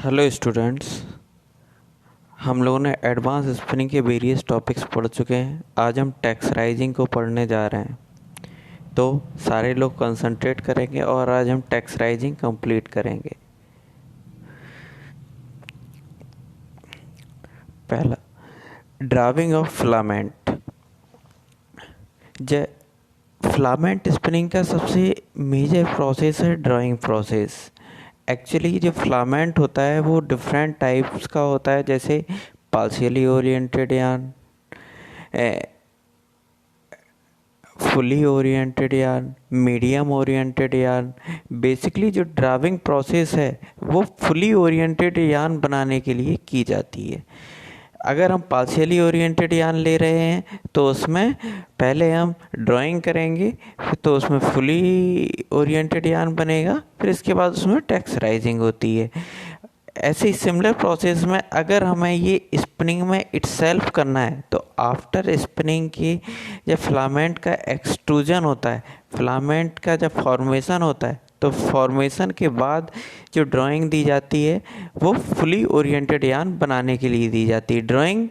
Hello students. हम लोगों ने एडवांस स्पिनिंग के वेरियस टॉपिक्स पढ़ चुके हैं। आज हम टेक्सचराइजिंग को पढ़ने जा रहे हैं, तो सारे लोग कंसंट्रेट करेंगे और आज हम टेक्सचराइजिंग कंप्लीट करेंगे। पहला, ड्राविंग ऑफ फिलामेंट। ज फिलामेंट स्पिनिंग का सबसे मेजर प्रोसेस है ड्राइंग प्रोसेस। एक्चुअली जो फिलामेंट होता है वो डिफरेंट टाइप्स का होता है, जैसे partially oriented yarn, fully oriented yarn, medium oriented yarn. Basically जो ड्राविंग प्रोसेस है वो फुली ओरिएंटेड यार्न बनाने के लिए की जाती है। अगर हम पार्शियली ओरिएंटेड यार्न ले रहे हैं तो उसमें पहले हम ड्राइंग करेंगे, तो उसमें फुली ओरिएंटेड यार्न बनेगा, फिर इसके बाद उसमें टेक्सचराइजिंग होती है। ऐसे ही सिमिलर प्रोसेस में अगर हमें ये स्पिनिंग में इटसेल्फ करना है तो आफ्टर स्पिनिंग की जब फिलामेंट का एक्सट्रूजन होता है, फिलामेंट का जब फॉर्मेशन होता है, तो फॉर्मेशन के बाद जो ड्राइंग दी जाती है वो फुली ओरिएंटेड यार्न बनाने के लिए दी जाती है। ड्राइंग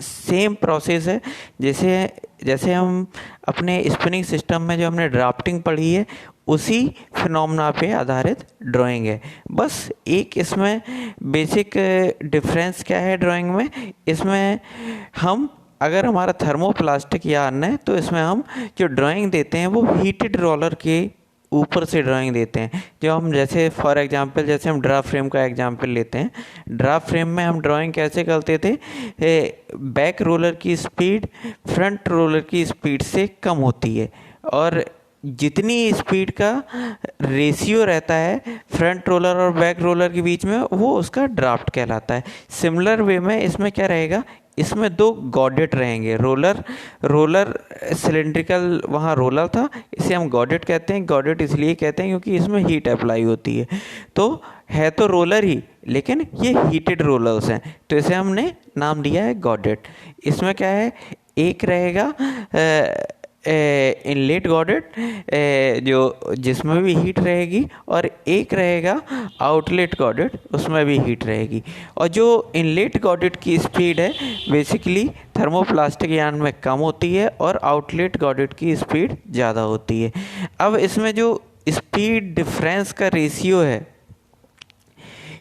सेम प्रोसेस है जैसे जैसे हम अपने स्पिनिंग सिस्टम में जो हमने ड्राफ्टिंग पढ़ी है उसी फिनोमेना पे आधारित ड्राइंग है। बस एक इसमें बेसिक डिफरेंस क्या है ड्राइंग में, इसमें हम अगर हमारा थर्मोप्लास्टिक यार्न है तो इसमें हम जो ड्राइंग देते हैं वो हीटेड रोलर के ऊपर से ड्राइंग देते हैं। जो हम जैसे फॉर एग्जांपल जैसे हम ड्राफ्ट फ्रेम का एग्जांपल लेते हैं, ड्राफ्ट फ्रेम में हम ड्राइंग कैसे करते थे, बैक रोलर की स्पीड फ्रंट रोलर की स्पीड से कम होती है और जितनी स्पीड का रेशियो रहता है फ्रंट रोलर और बैक रोलर के बीच में वो उसका ड्राफ्ट कहलाता है। सिमिलर वे में इसमें क्या रहेगा, इसमें दो गॉडेट रहेंगे। रोलर सिलेंड्रिकल वहाँ रोलर था, इसे हम गॉडेट कहते हैं। गॉडेट इसलिए कहते हैं क्योंकि इसमें हीट अप्लाई होती है, तो है तो रोलर ही लेकिन ये हीटेड रोलर्स हैं, तो इसे हमने नाम दिया है गॉडेट। इसमें क्या है, एक रहेगा इनलेट गॉडेट जो जिसमें भी हीट रहेगी, और एक रहेगा आउटलेट गॉडेट, उसमें भी हीट रहेगी। और जो इनलेट गॉडेट की स्पीड है बेसिकली थर्मोप्लास्टिक यार्न में कम होती है और आउटलेट गॉडेट की स्पीड ज़्यादा होती है। अब इसमें जो स्पीड डिफरेंस का रेशियो है,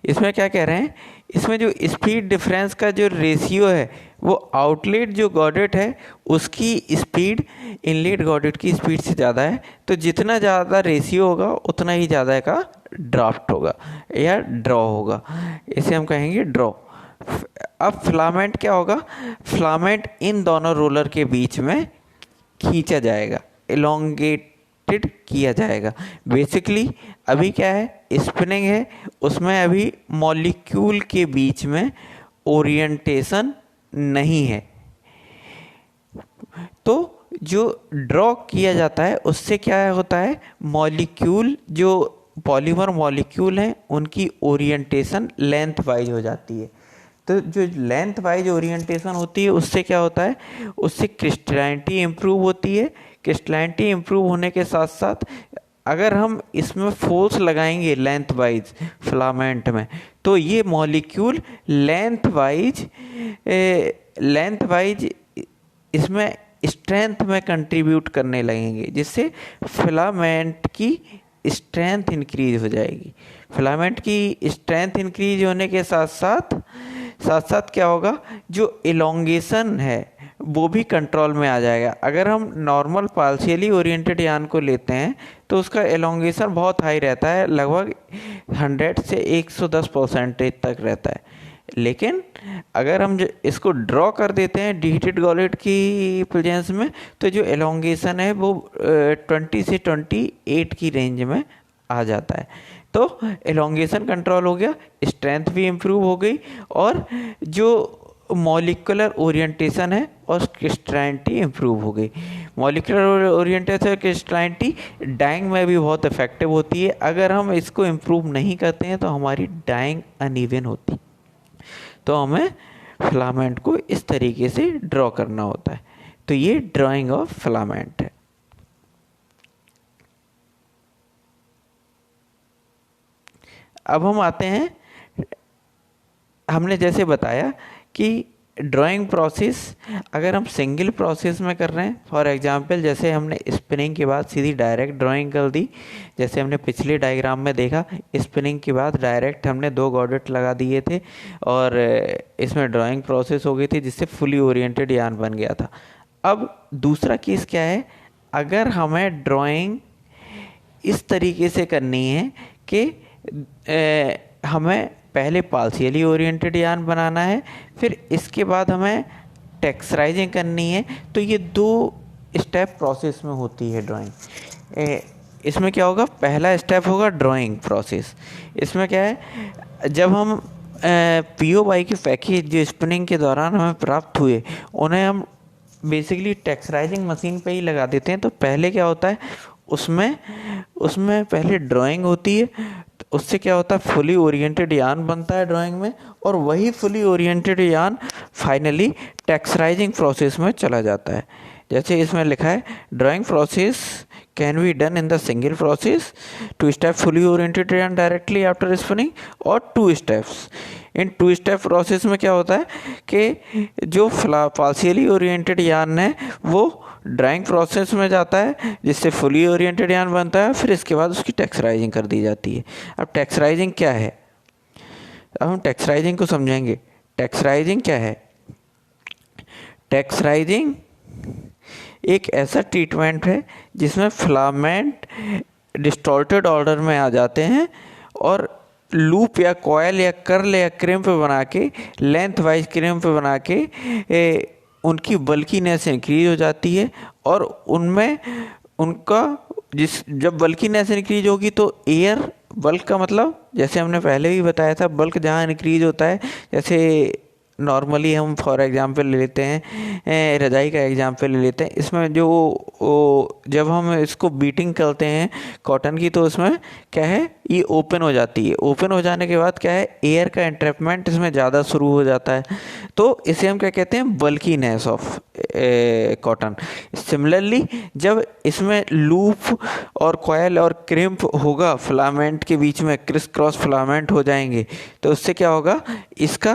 इसमें क्या कह रहे हैं, इसमें जो स्पीड डिफरेंस का जो रेशियो है वो आउटलेट जो गॉडेट है उसकी स्पीड इनलेट गॉडेट की स्पीड से ज़्यादा है, तो जितना ज़्यादा रेशियो होगा उतना ही ज़्यादा का ड्राफ्ट होगा या ड्रॉ होगा। इसे हम कहेंगे ड्रॉ। अब फिलामेंट क्या होगा, फिलामेंट इन दोनों रोलर के बीच में खींचा जाएगा, एलोंगेटेड किया जाएगा। बेसिकली अभी क्या है, स्पिनिंग है, उसमें अभी मॉलिक्यूल के बीच में ओरिएंटेशन नहीं है, तो जो ड्रॉ किया जाता है उससे क्या होता है, मॉलिक्यूल जो पॉलीमर मॉलिक्यूल हैं उनकी ओरिएंटेशन लेंथ वाइज हो जाती है। तो जो लेंथ वाइज ओरिएंटेशन होती है उससे क्या होता है, उससे क्रिस्टलाइनिटी इम्प्रूव होती है। क्रिस्टलाइनिटी इम्प्रूव होने के साथ साथ अगर हम इसमें फोर्स लगाएंगे लेंथ वाइज फिलामेंट में, तो ये मॉलिक्यूल लेंथ वाइज इसमें स्ट्रेंथ में कंट्रीब्यूट करने लगेंगे, जिससे फिलामेंट की स्ट्रेंथ इंक्रीज हो जाएगी। फिलामेंट की स्ट्रेंथ इंक्रीज होने के साथ साथ क्या होगा, जो एलोंगेशन है वो भी कंट्रोल में आ जाएगा। अगर हम नॉर्मल पार्शियली ओरिएंटेड यार्न को लेते हैं तो उसका एलोंगेशन बहुत हाई रहता है, लगभग 100 से 110% तक रहता है। लेकिन अगर हम इसको ड्रॉ कर देते हैं डीहीटेड गॉलेट की प्रेजेंस में, तो जो एलोंगेशन है वो 20 से 28 की रेंज में आ जाता है। तो एलोंगेशन कंट्रोल हो गया, स्ट्रेंथ भी इम्प्रूव हो गई, और जो मॉलिकुलर ओरिएंटेशन है और क्रिस्टलाइनिटी इम्प्रूव हो गई। मॉलिकुलर ओरिएंटेशन क्रिस्टलाइनिटी डाइंग में भी बहुत इफेक्टिव होती है। अगर हम इसको इम्प्रूव नहीं करते हैं तो हमारी डाइंग अनइवन होती, तो हमें फिलामेंट को इस तरीके से ड्रॉ करना होता है। तो ये ड्राइंग ऑफ फिलामेंट है। अब हम आते हैं हमने जैसे बताया कि ड्राइंग प्रोसेस अगर हम सिंगल प्रोसेस में कर रहे हैं, फॉर एग्जांपल जैसे हमने स्पिनिंग के बाद सीधी डायरेक्ट ड्राइंग कर दी, जैसे हमने पिछले डायग्राम में देखा, स्पिनिंग के बाद डायरेक्ट हमने 2 गॉर्डेट लगा दिए थे और इसमें ड्राइंग प्रोसेस हो गई थी जिससे फुली ओरिएंटेड यार्न बन गया था। अब दूसरा केस क्या है, अगर हमें ड्राइंग इस तरीके से करनी है कि हमें पहले पार्शियली ओरिएंटेड यार्न बनाना है, फिर इसके बाद हमें टेक्सचराइजिंग करनी है, तो ये 2 स्टेप प्रोसेस में होती है ड्राइंग। इसमें क्या होगा, पहला स्टेप होगा ड्राइंग प्रोसेस। इसमें क्या है, जब हम POY के पैकेज जो स्पिनिंग के दौरान हमें प्राप्त हुए उन्हें हम बेसिकली टेक्सचराइजिंग मशीन पे ही लगा देते हैं। तो पहले क्या होता है, उसमें पहले ड्राइंग होती है, उससे क्या होता है फुली ओरिएंटेड यार्न बनता है ड्राइंग में, और वही fully oriented yarn finally texturising process में चला जाता है। जैसे इसमें लिखा है drawing process can be done in the single process, 2 step fully oriented yarn directly after spinning, और 2 स्टेप्स। इन 2 स्टेप प्रोसेस में क्या होता है कि जो पार्शियली ओरिएंटेड यार्न है वो ड्राइंग प्रोसेस में जाता है जिससे फुली ओरिएंटेड यार्न बनता है, फिर इसके बाद उसकी टेक्सचराइजिंग कर दी जाती है। अब टेक्सचराइजिंग क्या है, अब हम टेक्सचराइजिंग को समझेंगे। टेक्सचराइजिंग क्या है, टेक्सचराइजिंग एक ऐसा ट्रीटमेंट है जिसमें फिलामेंट डिस्टॉर्टेड ऑर्डर में आ जाते हैं और लूप या कॉयल या कर्ल या क्रिम्प बना के, लेंथ वाइज क्रिम्प बना के उनकी बल्कीनेस इंक्रीज हो जाती है, और उनमें उनका जब बल्कीनेस इंक्रीज होगी तो एयर बल्क का मतलब जैसे हमने पहले भी बताया था, बल्क जहाँ इंक्रीज होता है, जैसे नॉर्मली हम फॉर एग्जांपल ले लेते हैं, रजाई का एग्जांपल ले लेते हैं। इसमें जो जब हम इसको बीटिंग करते हैं कॉटन की, तो उसमें क्या है, ये ओपन हो जाती है। ओपन हो जाने के बाद क्या है, एयर का एंट्रैपमेंट इसमें ज़्यादा शुरू हो जाता है, तो इसे हम क्या कहते हैं, बल्कीनेस ऑफ कॉटन। सिमिलरली जब इसमें लूप और कॉयल और क्रिम्प होगा, फिलामेंट के बीच में क्रिस क्रॉस फिलामेंट हो जाएंगे, तो उससे क्या होगा, इसका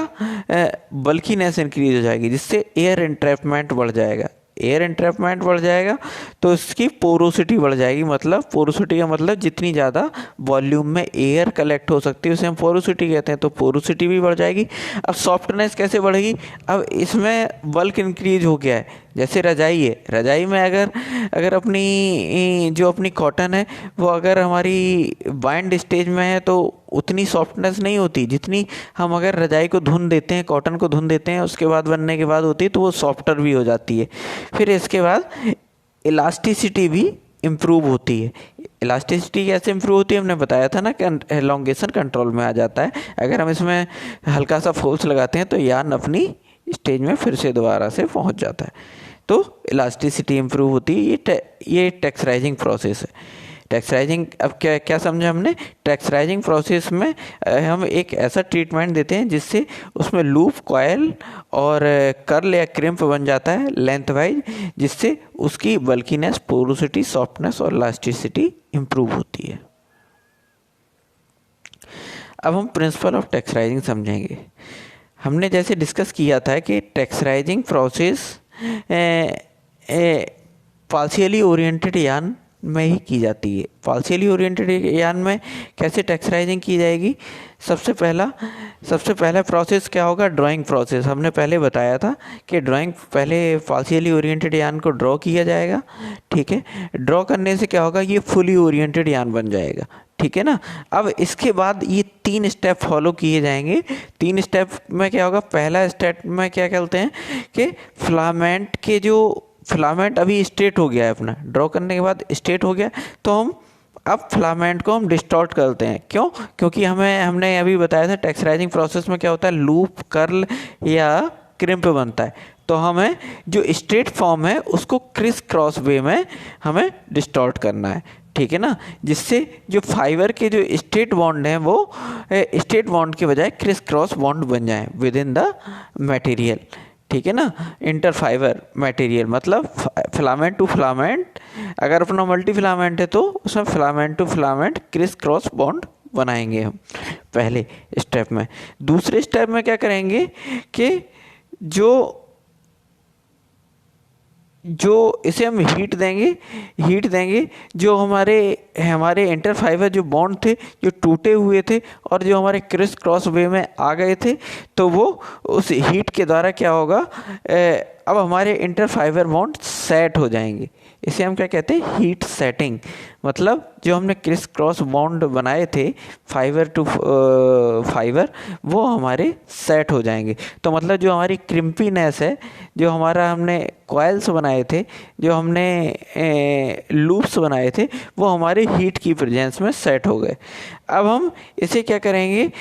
बल्कीनेस इंक्रीज हो जाएगी जिससे एयर एंट्रैपमेंट बढ़ जाएगा। एयर एंट्रैपमेंट बढ़ जाएगा तो इसकी पोरोसिटी बढ़ जाएगी, मतलब पोरोसिटी का मतलब जितनी ज़्यादा वॉल्यूम में एयर कलेक्ट हो सकती है उसे हम पोरोसिटी कहते हैं, तो पोरोसिटी भी बढ़ जाएगी। अब सॉफ्टनेस कैसे बढ़ेगी, अब इसमें बल्क इंक्रीज हो गया है। जैसे रजाई है, रजाई में अगर अपनी कॉटन है वो अगर हमारी बाइंड स्टेज में है तो उतनी सॉफ्टनेस नहीं होती जितनी हम अगर रजाई को धुन देते हैं, कॉटन को धुन देते हैं, उसके बाद बनने के बाद होती है, तो वो सॉफ्टर भी हो जाती है। फिर इसके बाद इलास्टिसिटी भी इम्प्रूव होती है। इलास्टिसिटी कैसे इम्प्रूव होती है, हमने बताया था ना कि एलोंगेशन कंट्रोल में आ जाता है। अगर हम इसमें हल्का सा फोर्स लगाते हैं तो यार्न अपनी स्टेज में फिर से दोबारा से पहुंच जाता है, तो इलास्टिसिटी इम्प्रूव होती है। ये टेक्सचराइजिंग प्रोसेस है। टेक्सचराइजिंग, अब क्या समझा हमने, टेक्सचराइजिंग प्रोसेस में हम एक ऐसा ट्रीटमेंट देते हैं जिससे उसमें लूप, कॉयल और कर्ल या क्रिम्प बन जाता है लेंथ वाइज, जिससे उसकी बल्कीनेस, पोरोसिटी, सॉफ्टनेस और इलास्टिसिटी इम्प्रूव होती है। अब हम प्रिंसिपल ऑफ टेक्सचराइजिंग समझेंगे। हमने जैसे डिस्कस किया था कि texturising process partially oriented yarn में ही की जाती है। पार्शियली ओरिएंटेड यार्न में कैसे टेक्सचराइजिंग की जाएगी, सबसे पहला प्रोसेस क्या होगा, ड्राइंग प्रोसेस। हमने पहले बताया था कि ड्राइंग पहले पार्शियली ओरिएंटेड यार्न को ड्रॉ किया जाएगा, ठीक है। ड्रॉ करने से क्या होगा, ये फुली ओरिएंटेड यार्न बन जाएगा, ठीक है ना। अब इसके बाद ये 3 स्टेप फॉलो किए जाएंगे। 3 स्टेप में क्या होगा, पहला स्टेप में क्या कहते हैं कि फिलामेंट अभी स्ट्रेट हो गया है, अपना ड्रॉ करने के बाद स्ट्रेट हो गया, तो हम अब फिलामेंट को हम डिस्टॉर्ट करते हैं। क्यों, क्योंकि हमने अभी बताया था टेक्सचराइजिंग प्रोसेस में क्या होता है, लूप, कर्ल या क्रिम्प बनता है, तो हमें जो स्ट्रेट फॉर्म है उसको क्रिस क्रॉस वे में हमें डिस्टॉर्ट करना है, ठीक है ना, जिससे जो फाइबर के जो स्ट्रेट बॉन्ड हैं वो स्ट्रेट बॉन्ड के बजाय क्रिस क्रॉस बॉन्ड बन जाएं विद इन द मटेरियल, ठीक है ना। इंटर फाइबर मटेरियल मतलब फिलामेंट टू फिलामेंट, अगर अपना मल्टी फिलामेंट है तो उसमें filament to filament criss cross bond बनाएंगे हम। पहले स्टेप में। दूसरे स्टेप में क्या करेंगे कि जो इसे हम हीट देंगे जो हमारे इंटरफाइबर जो बॉन्ड थे जो टूटे हुए थे और जो हमारे क्रिस क्रॉस वे में आ गए थे, तो वो उस हीट के द्वारा क्या होगा, अब हमारे इंटरफाइबर बॉन्ड सेट हो जाएंगे। इसे हम क्या कहते हैं, हीट सेटिंग। मतलब जो हमने क्रिस क्रॉस बॉन्ड बनाए थे फाइबर टू फाइबर, वो हमारे सेट हो जाएंगे। तो मतलब जो हमारी क्रिम्पीनेस है, जो हमारा हमने कॉइल्स बनाए थे, जो हमने लूप्स बनाए थे, वो हमारे हीट की प्रेजेंस में सेट हो गए। अब हम इसे क्या करेंगे,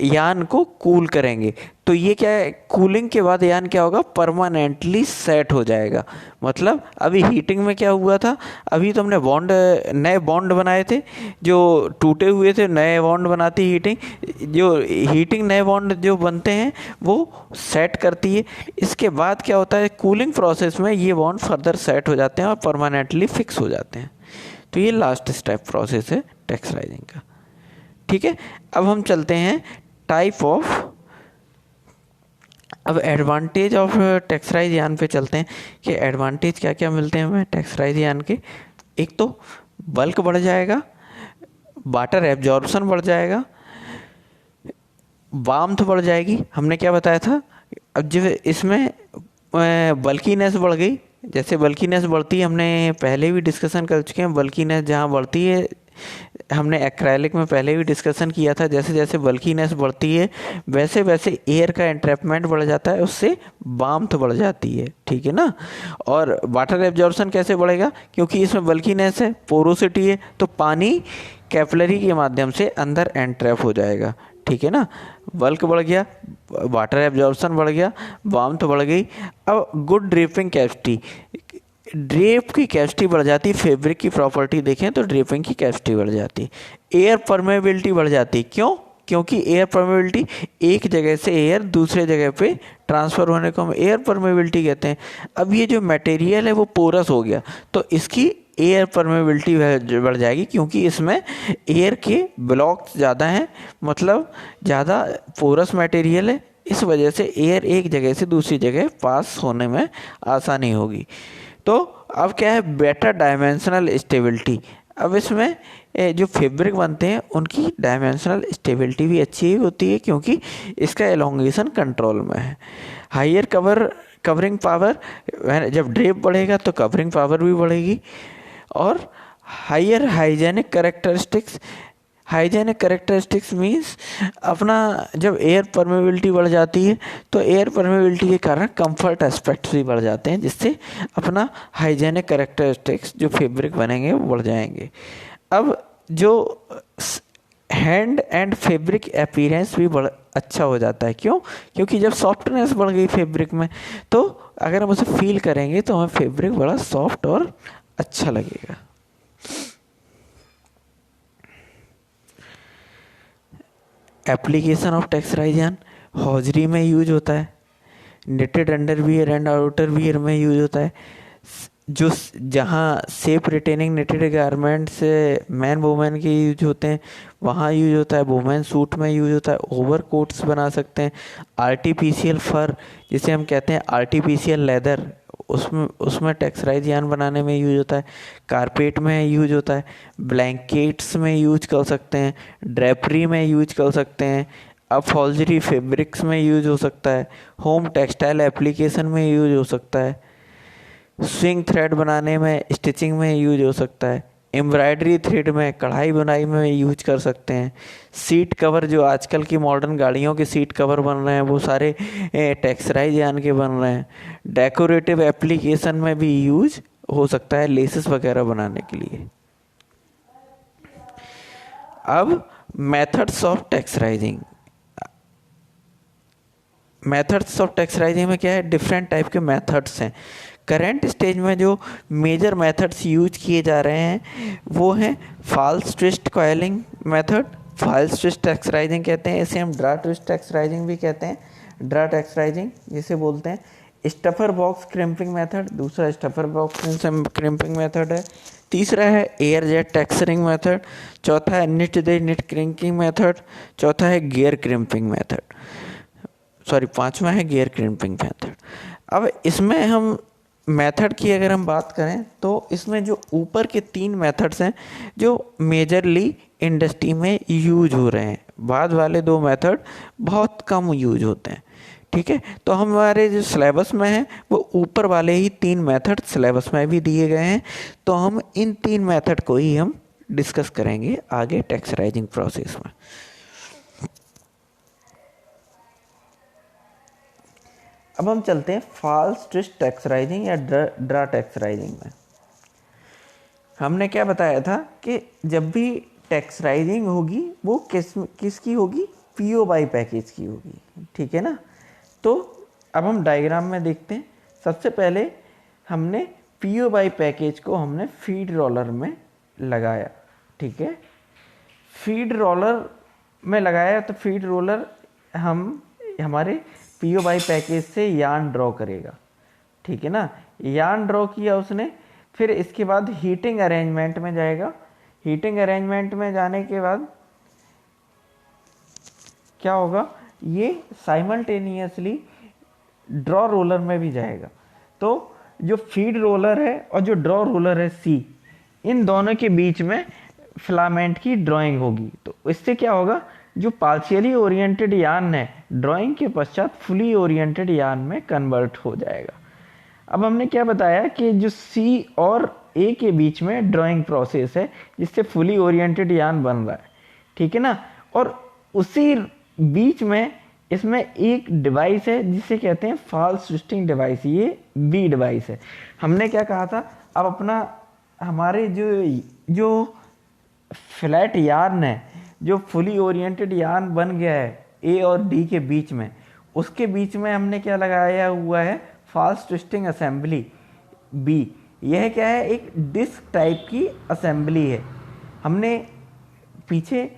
यान को कूल करेंगे। तो ये क्या है, कूलिंग के बाद यान क्या होगा, परमानेंटली सेट हो जाएगा। मतलब अभी हीटिंग में क्या हुआ था, अभी तो हमने नए बॉन्ड बनाए थे, जो टूटे हुए थे नए बॉन्ड बनाती हीटिंग नए बॉन्ड जो बनते हैं वो सेट करती है। इसके बाद क्या होता है, कूलिंग प्रोसेस में ये बॉन्ड फर्दर सेट हो जाते हैं और परमानेंटली फिक्स हो जाते हैं। तो ये लास्ट स्टेप प्रोसेस है टेक्सचराइजिंग का। ठीक है, अब हम चलते हैं टाइप ऑफ, अब एडवांटेज ऑफ टेक्सचराइज यान पे चलते हैं कि एडवांटेज क्या क्या मिलते हैं हमें टेक्सचराइज यान के। एक तो बल्क बढ़ जाएगा, वाटर एब्जॉर्प्शन बढ़ जाएगा, वार्मथ बढ़ जाएगी। हमने क्या बताया था, अब जब इसमें बल्कीनेस बढ़ गई, जैसे बल्कीनेस बढ़ती है, हमने पहले भी डिस्कशन कर चुके हैं, बल्कीनेस जहाँ बढ़ती है, हमने एक्रेलिक में पहले भी डिस्कशन किया था, जैसे जैसे बल्कीनेस बढ़ती है वैसे वैसे एयर का एंट्रैपमेंट बढ़ जाता है, उससे वार्मथ बढ़ जाती है। ठीक है ना। और वाटर एब्जॉर्प्शन कैसे बढ़ेगा, क्योंकि इसमें बल्कीनेस है, पोरोसिटी है, तो पानी कैपिलरी के माध्यम से अंदर एंट्रैप हो जाएगा। ठीक है ना। बल्क बढ़ गया, वाटर एब्जॉर्प्शन बढ़ गया, वार्मथ बढ़ गई। अब गुड ड्रेपिंग कैपेसिटी, ड्रेप की कैपेसिटी बढ़ जाती है। फैब्रिक की प्रॉपर्टी देखें तो ड्रेपिंग की कैपेसिटी बढ़ जाती है। एयर परमेबिलिटी बढ़ जाती है। क्यों? क्योंकि एयर परमेबिलिटी, एक जगह से एयर दूसरे जगह पे ट्रांसफ़र होने को हम एयर परमेबिलिटी कहते हैं। अब ये जो मटेरियल है वो पोरस हो गया, तो इसकी एयर परमेबिलिटी बढ़ जाएगी, क्योंकि इसमें एयर के ब्लॉक्स ज़्यादा हैं, मतलब ज़्यादा पोरस मटेरियल है, इस वजह से एयर एक जगह से दूसरी जगह पास होने में आसानी होगी। तो अब क्या है, बेटर डायमेंशनल स्टेबिलिटी। अब इसमें जो फैब्रिक बनते हैं उनकी डायमेंशनल स्टेबिलिटी भी अच्छी होती है, क्योंकि इसका एलोंगेशन कंट्रोल में है। हायर कवरिंग पावर, जब ड्रेप बढ़ेगा तो कवरिंग पावर भी बढ़ेगी। और हायर हाइजेनिक कैरेक्टरिस्टिक्स मीन्स अपना, जब एयर परमेबिलिटी बढ़ जाती है तो एयर परमेबिलिटी के कारण कंफर्ट एस्पेक्ट्स भी बढ़ जाते हैं, जिससे अपना हाइजेनिक कैरेक्टरिस्टिक्स जो फैब्रिक बनेंगे वो बढ़ जाएंगे। अब जो हैंड एंड फैब्रिक अपीयरेंस भी अच्छा हो जाता है। क्यों? क्योंकि जब सॉफ्टनेस बढ़ गई फैब्रिक में, तो अगर हम उसे फील करेंगे तो हमें फैब्रिक बड़ा सॉफ्ट और अच्छा लगेगा। एप्लीकेशन ऑफ टेक्सचराइजन, हौजरी में यूज होता है, निटेड अंडरवियर एंड आउटरवियर में यूज होता है। जो जहाँ safe retaining knitted garments man women के यूज होते हैं वहाँ यूज होता है। वुमेन सूट में यूज होता है। ओवर कोट्स बना सकते हैं। आर्टिफिशियल फर, जिसे हम कहते हैं आर्टिफिशियल लेदर, उसमें टेक्सचराइज यान बनाने में यूज होता है। कारपेट में यूज होता है। ब्लैंकेट्स में यूज कर सकते हैं। ड्रेपरी में यूज कर सकते हैं। अपहोल्जरी फैब्रिक्स में यूज हो सकता है। होम टेक्सटाइल एप्लीकेशन में यूज हो सकता है। स्विंग थ्रेड बनाने में, स्टिचिंग में यूज हो सकता है। एम्ब्रॉयडरी थ्रेड में, कढ़ाई बुनाई में यूज कर सकते हैं। सीट कवर, जो आजकल की मॉडर्न गाड़ियों के सीट कवर बन रहे हैं वो सारे टेक्सचराइज यान के बन रहे हैं। डेकोरेटिव एप्लीकेशन में भी यूज हो सकता है, लेसेस वगैरह बनाने के लिए। अब methods of texturising, methods of texturising में क्या है, डिफरेंट टाइप के मेथड्स हैं। करेंट स्टेज में जो मेजर मेथड्स यूज किए जा रहे हैं वो हैं false twist coiling method, false twist texturising कहते हैं इसे हम, ड्रा ट्विस्ट टेक्सचराइजिंग भी कहते हैं, ड्रा टेक्सचराइजिंग जिसे बोलते हैं। स्टफर बॉक्स क्रिम्पिंग मेथड, दूसरा स्टफर बॉक्स क्रिम्पिंग मेथड है। तीसरा है एयर जेट टेक्सचरिंग मेथड, चौथा है निट दे निट क्रिंकिंग मेथड, चौथा है गियर क्रिम्पिंग मेथड, सॉरी पांचवा है गियर क्रिम्पिंग मेथड। अब इसमें हम मेथड की अगर हम बात करें तो इसमें जो ऊपर के 3 मेथड्स हैं जो मेजरली इंडस्ट्री में यूज हो रहे हैं, बाद वाले 2 मेथड बहुत कम यूज होते हैं। ठीक है, तो हमारे जो सिलेबस में है वो ऊपर वाले ही 3 मेथड सिलेबस में भी दिए गए हैं, तो हम इन 3 मेथड को ही हम डिस्कस करेंगे आगे टेक्सचराइजिंग प्रोसेस में। अब हम चलते हैं फॉल्स ट्विस्ट टेक्सचराइजिंग या ड्रा टेक्सचराइजिंग में। हमने क्या बताया था कि जब भी टेक्सचराइजिंग होगी वो किसकी होगी, पीओ बाई पैकेज की होगी। ठीक है ना, तो अब हम डायग्राम में देखते हैं। सबसे पहले हमने पीओ बाई पैकेज को हमने फीड रोलर में लगाया। ठीक है, फीड रोलर में लगाया तो फीड रोलर हमारे पीओ बाई पैकेज से यार्न ड्रॉ करेगा। ठीक है ना, यार्न ड्रॉ किया उसने, फिर इसके बाद हीटिंग अरेंजमेंट में जाएगा। हीटिंग अरेंजमेंट में जाने के बाद क्या होगा, ये साइमल्टेनियसली ड्रॉ रोलर में भी जाएगा। तो जो फीड रोलर है और जो ड्रॉ रोलर है सी, इन दोनों के बीच में फिलामेंट की ड्राइंग होगी। तो इससे क्या होगा, जो पार्शियली ओरिएंटेड यार्न है ड्राइंग के पश्चात फुली ओरिएंटेड यार्न में कन्वर्ट हो जाएगा। अब हमने क्या बताया कि जो सी और ए के बीच में ड्राइंग प्रोसेस है जिससे फुली ओरिएंटेड यार्न बन रहा है। ठीक है ना, और उसी बीच में इसमें एक डिवाइस है जिसे कहते हैं फॉल्स ट्विस्टिंग डिवाइस, ये बी डिवाइस है। हमने क्या कहा था, अब अपना हमारे जो फ्लैट यार्न है, जो फुली ओरिएंटेड यार्न बन गया है ए और डी के बीच में, उसके बीच में हमने क्या लगाया हुआ है, फॉल्स ट्विस्टिंग असेंबली बी। यह क्या है, एक डिस्क टाइप की असेंबली है। हमने पीछे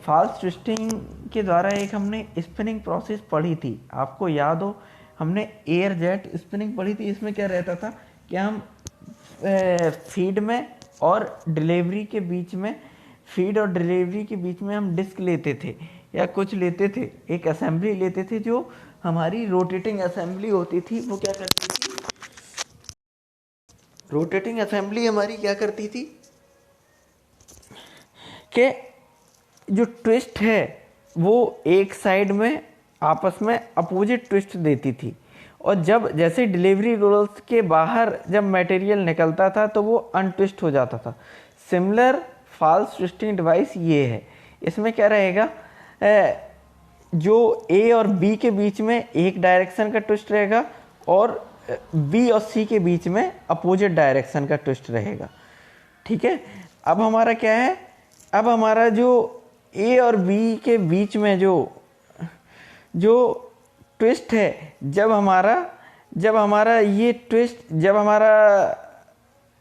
फॉल्स ट्विस्टिंग के द्वारा एक हमने स्पिनिंग प्रोसेस पढ़ी थी, आपको याद हो, हमने एयर जेट स्पिनिंग पढ़ी थी। इसमें क्या रहता था कि हम फीड में और डिलीवरी के बीच में, फीड और डिलीवरी के बीच में हम डिस्क लेते थे या कुछ लेते थे, एक असेंबली लेते थे जो हमारी रोटेटिंग असेंबली होती थी। वो क्या करती थी, रोटेटिंग असेंबली हमारी क्या करती थी कि जो ट्विस्ट है वो एक साइड में आपस में अपोजिट ट्विस्ट देती थी, और जब जैसे डिलीवरी रोल्स के बाहर जब मटेरियल निकलता था तो वो अनट्विस्ट हो जाता था। सिमिलर फॉल्स ट्विस्टिंग डिवाइस ये है। इसमें क्या रहेगा, जो ए और बी के बीच में एक डायरेक्शन का ट्विस्ट रहेगा और बी और सी के बीच में अपोजिट डायरेक्शन का ट्विस्ट रहेगा। ठीक है, अब हमारा क्या है, अब हमारा जो ए और बी के बीच में जो ट्विस्ट है, जब हमारा ये ट्विस्ट, जब हमारा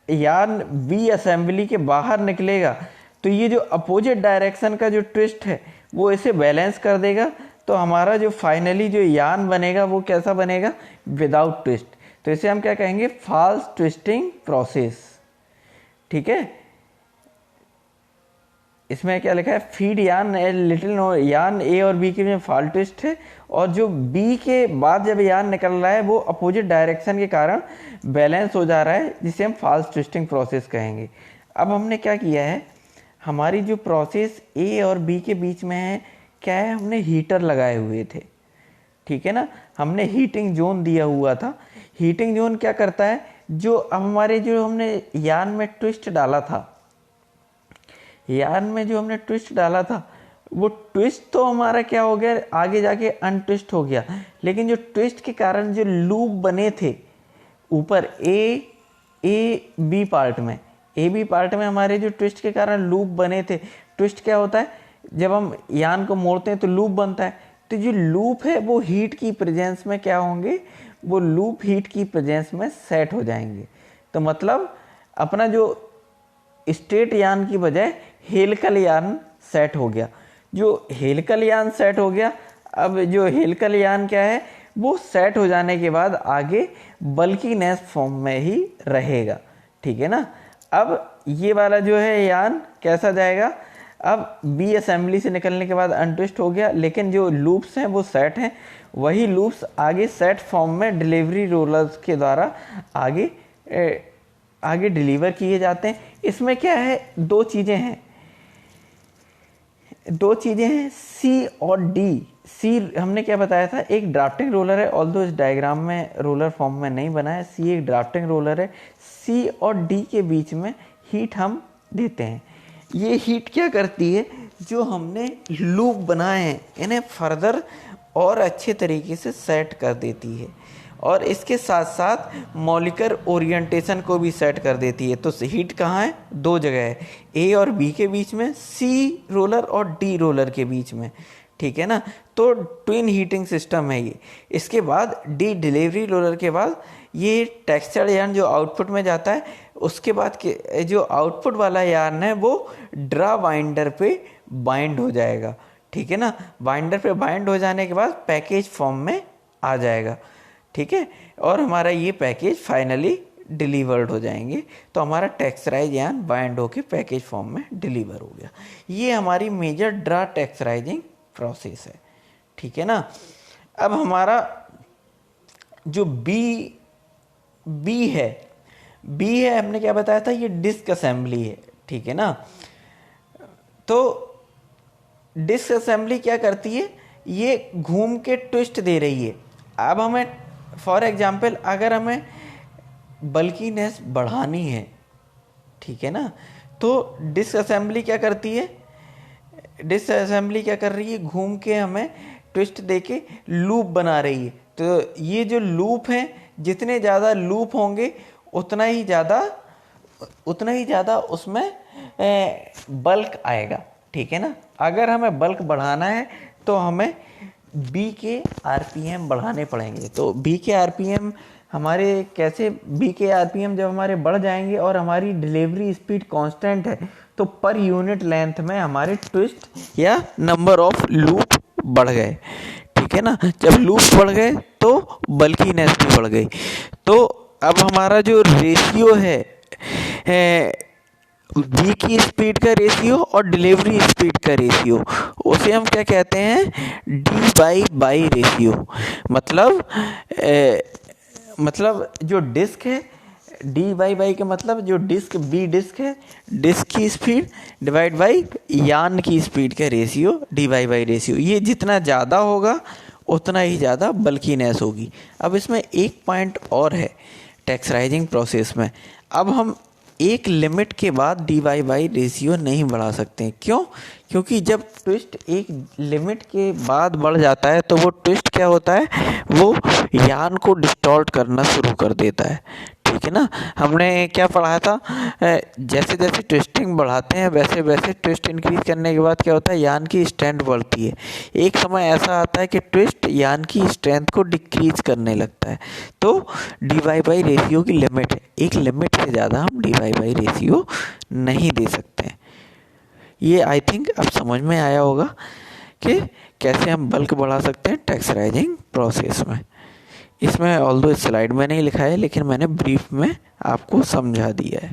यार्न बी असेंबली के बाहर निकलेगा तो ये जो अपोजिट डायरेक्शन का जो ट्विस्ट है वो इसे बैलेंस कर देगा। तो हमारा जो फाइनली जो यार्न बनेगा वो कैसा बनेगा, विदाउट ट्विस्ट। तो इसे हम क्या कहेंगे, फॉल्स ट्विस्टिंग प्रोसेस। ठीक है, इसमें क्या लिखा है, फीड यार्न लिटिल यार्न ए और बी के बीच में फॉल्स ट्विस्ट है, और जो बी के बाद जब यार्न निकल रहा है वो अपोजिट डायरेक्शन के कारण बैलेंस हो जा रहा है, जिसे हम फॉल्स ट्विस्टिंग प्रोसेस कहेंगे। अब हमने क्या किया है, हमारी जो प्रोसेस ए और बी के बीच में है क्या है, हमने हीटर लगाए हुए थे। ठीक है ना, हमने हीटिंग जोन दिया हुआ था। हीटिंग जोन क्या करता है, जो अब हमारे जो हमने यार्न में ट्विस्ट डाला था, यार्न में जो हमने ट्विस्ट डाला था वो ट्विस्ट तो हमारा क्या हो गया, आगे जाके अनट्विस्ट हो गया, लेकिन जो ट्विस्ट के कारण जो लूप बने थे ऊपर ए बी पार्ट में, ए बी पार्ट में हमारे जो ट्विस्ट के कारण लूप बने थे, ट्विस्ट क्या होता है, जब हम यार्न को मोड़ते हैं तो लूप बनता है। तो जो लूप है वो हीट की प्रेजेंस में क्या होंगे, वो लूप हीट की प्रेजेंस में सेट हो जाएंगे। तो मतलब अपना जो स्ट्रेट यार्न की बजाय हेलिकल यार्न सेट हो गया। जो हेलिकल यार्न सेट हो गया, अब जो हेलिकल यार्न क्या है, वो सेट हो जाने के बाद आगे बल्कीनेस फॉर्म में ही रहेगा। ठीक है ना, अब ये वाला जो है यान कैसा जाएगा, अब बी असेंबली से निकलने के बाद अनट्विस्ट हो गया, लेकिन जो लूप्स हैं वो सेट हैं, वही लूप्स आगे सेट फॉर्म में डिलीवरी रोलर्स के द्वारा आगे डिलीवर किए जाते हैं। इसमें क्या है, दो चीज़ें हैं सी और डी। सी हमने क्या बताया था, एक ड्राफ्टिंग रोलर है, ऑल्दो इस डायग्राम में रोलर फॉर्म में नहीं बना है। सी एक ड्राफ्टिंग रोलर है। सी और डी के बीच में हीट हम देते हैं। ये हीट क्या करती है, जो हमने लूप बनाए हैं इन्हें फर्दर और अच्छे तरीके से सेट कर देती है, और इसके साथ साथ मॉलिक्यूलर ओरिएंटेशन को भी सेट कर देती है। तो हीट कहाँ है, दो जगह है, ए और बी के बीच में, सी रोलर और डी रोलर के बीच में, ठीक है ना। तो ट्विन हीटिंग सिस्टम है ये। इसके बाद डी डिलीवरी रोलर के बाद ये टेक्सचर यार्न जो आउटपुट में जाता है, उसके बाद के जो आउटपुट वाला यार्न है वो ड्रा बाइंडर पे बाइंड हो जाएगा, ठीक है ना। बाइंडर पे बाइंड हो जाने के बाद पैकेज फॉर्म में आ जाएगा, ठीक है, और हमारा ये पैकेज फाइनली डिलीवर्ड हो जाएंगे। तो हमारा टेक्सचराइज यार्न बाइंड होके पैकेज फॉर्म में डिलीवर हो गया। ये हमारी मेजर ड्रा टेक्सचराइजिंग प्रोसेस है, ठीक है ना। अब हमारा जो बी है हमने क्या बताया था, ये डिस्क असेंबली है, ठीक है ना। तो डिस्क असेंबली क्या करती है, ये घूम के ट्विस्ट दे रही है। अब हमें फॉर एग्जांपल अगर हमें बल्कीनेस बढ़ानी है, ठीक है ना, तो डिस्क असेंबली क्या करती है, डिस्क असेंबली क्या कर रही है, घूम के हमें ट्विस्ट देके लूप बना रही है। तो ये जो लूप हैं, जितने ज़्यादा लूप होंगे उतना ही ज़्यादा उसमें बल्क आएगा, ठीक है ना। अगर हमें बल्क बढ़ाना है तो हमें बी के आरपीएम बढ़ाने पड़ेंगे। तो बी के आरपीएम हमारे कैसे, बी के आरपीएम जब हमारे बढ़ जाएंगे और हमारी डिलीवरी स्पीड कांस्टेंट है, तो पर यूनिट लेंथ में हमारे ट्विस्ट या नंबर ऑफ लूप बढ़ गए, ठीक है ना। जब लूप बढ़ गए तो बल्कीनेस भी बढ़ गई। तो अब हमारा जो रेशियो है बी की स्पीड का रेशियो और डिलीवरी स्पीड का रेशियो, उसे हम क्या कहते हैं, डी रेशियो। मतलब जो डिस्क है, डी बाई का मतलब जो डिस्क बी डिस्क है, डिस्क की स्पीड डिवाइड बाई यान की स्पीड का रेशियो, डी बाई रेशियो। ये जितना ज़्यादा होगा उतना ही ज़्यादा बल्कीनेस होगी। अब इसमें एक पॉइंट और है टेक्सचराइजिंग प्रोसेस में, अब हम एक लिमिट के बाद डी बाई रेशियो नहीं बढ़ा सकते। क्यों? क्योंकि जब ट्विस्ट एक लिमिट के बाद बढ़ जाता है तो वो ट्विस्ट क्या होता है, वो यान को डिस्टॉर्ट करना शुरू कर देता है, ठीक है ना। हमने क्या पढ़ा था, जैसे जैसे ट्विस्टिंग बढ़ाते हैं वैसे वैसे ट्विस्ट इंक्रीज करने के बाद क्या होता है, यान की स्ट्रेंथ बढ़ती है। एक समय ऐसा आता है कि ट्विस्ट यान की स्ट्रेंथ को डिक्रीज करने लगता है। तो डी बाई रेशियो की लिमिट है, एक लिमिट से ज़्यादा हम डी बाई रेशियो नहीं दे सकते। ये आई थिंक अब समझ में आया होगा कि कैसे हम बल्क बढ़ा सकते हैं टेक्सचराइजिंग प्रोसेस में। इसमें ऑल्दो इस स्लाइड में नहीं लिखा है, लेकिन मैंने ब्रीफ में आपको समझा दिया है।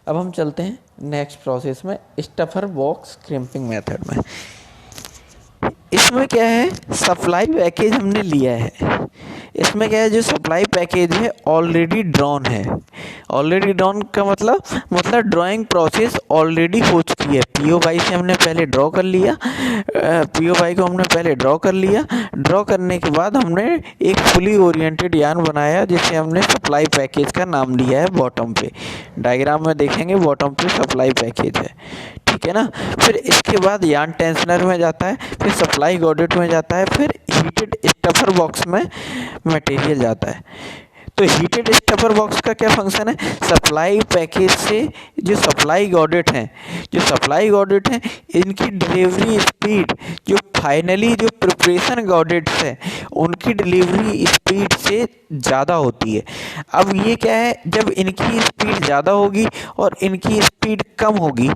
अब हम चलते हैं नेक्स्ट प्रोसेस में, स्टफर बॉक्स क्रिम्पिंग मेथड में। इसमें क्या है, सप्लाई पैकेज हमने लिया है। इसमें क्या है, जो सप्लाई पैकेज है ऑलरेडी ड्रॉन है। ऑलरेडी ड्रॉन का मतलब ड्राइंग प्रोसेस ऑलरेडी हो चुकी है। पीओवाई से हमने पहले ड्रॉ कर लिया, पीओवाई को हमने पहले ड्रॉ कर लिया। ड्रॉ करने के बाद हमने एक फुली ओरिएंटेड यार्न बनाया, जिसे हमने सप्लाई पैकेज का नाम दिया है। बॉटम पे डायग्राम में देखेंगे, बॉटम पे सप्लाई पैकेज है, ठीक है ना। फिर इसके बाद यार्न टेंशनर में जाता है, फिर सप्लाई गॉडेट में जाता है, फिर हीटेड स्टफर बॉक्स में मटेरियल जाता है। तो हीटेड स्टफर बॉक्स का क्या फंक्शन है, सप्लाई पैकेज से जो सप्लाई गॉडेट हैं इनकी डिलीवरी स्पीड जो फाइनली जो प्रिपरेशन गॉडेट्स हैं उनकी डिलीवरी स्पीड से ज़्यादा होती है। अब ये क्या है, जब इनकी स्पीड ज़्यादा होगी और इनकी स्पीड कम होगी